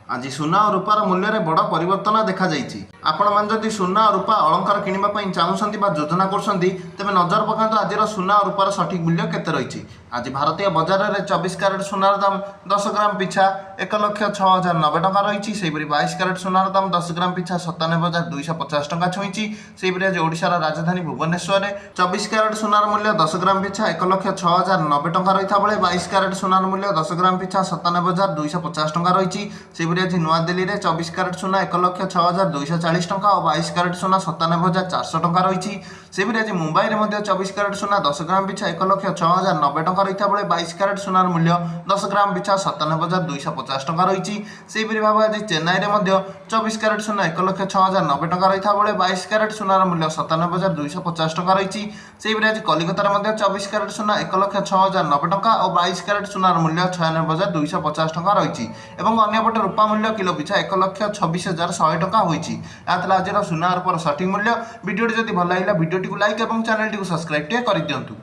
आज सुना और रूपार मूल्य में बड़ परिवर्तन देखा जाइए। आपण मैंने जदि सुना और रूपा अलंकार किणवाई चाहूँगी योजना कर तेज नजर पकात आज सुना और रूपार सठिक मूल्य केते रही। आज भारतीय बजार में 24 क्यारेट सुनार दाम 10 ग्राम पिछा 1,06,090 टଙ୍କା रही। से 22 क्यारेट सुनार दाम 10 ग्राम पिछा 97,250 टଙ୍କା छुई। से आज ओडिशार राजधानी भुवनेश्वर में 24 क्यारेट सुनार मूल्य 10 ग्राम पिछा 1,06,090 टଙ୍କା रही बेले 22 क्यारेट सुनार मूल्य 10 ग्राम पिछा 97,250 टଙ୍କା रही। से आज नुआदिल्ली में 24 क्यारेट सुना 1,06,240 टଙ୍କା और 22 क्यारेट सुना 97,400 टଙ୍କା रही। से आज मुंबई में 24 क्यारेट सुना 10 ग्राम पिछा 1,06,090 टଙ୍କା रही बेले 22 क्यारेट सुनार मूल्य 10 ग्राम पिछा 97,250 टଙ୍କା रही। से भाव आज चेन्नई में 24 क्यारेट सुना 1,06,090 टଙ୍କା रही बेले 22 क्यारेट सुनार मूल्य 97,250 टଙ୍କା रही। से आज कलिकतार 24 क्यारेट सुना 1,06,090 टଙ୍କା और 22 क्यारेट सुनार मूल्य 96,250 टଙ୍କା रही। अन्यपटे रूपा मूल्य किलो पिछा 1,26,100 टଙ୍କା होती। आज सुना और सठिक मूल्य। वीडियो जदि भल लगा वीडियो लाइक और चैनल को सब्सक्राइब कर दिंतु।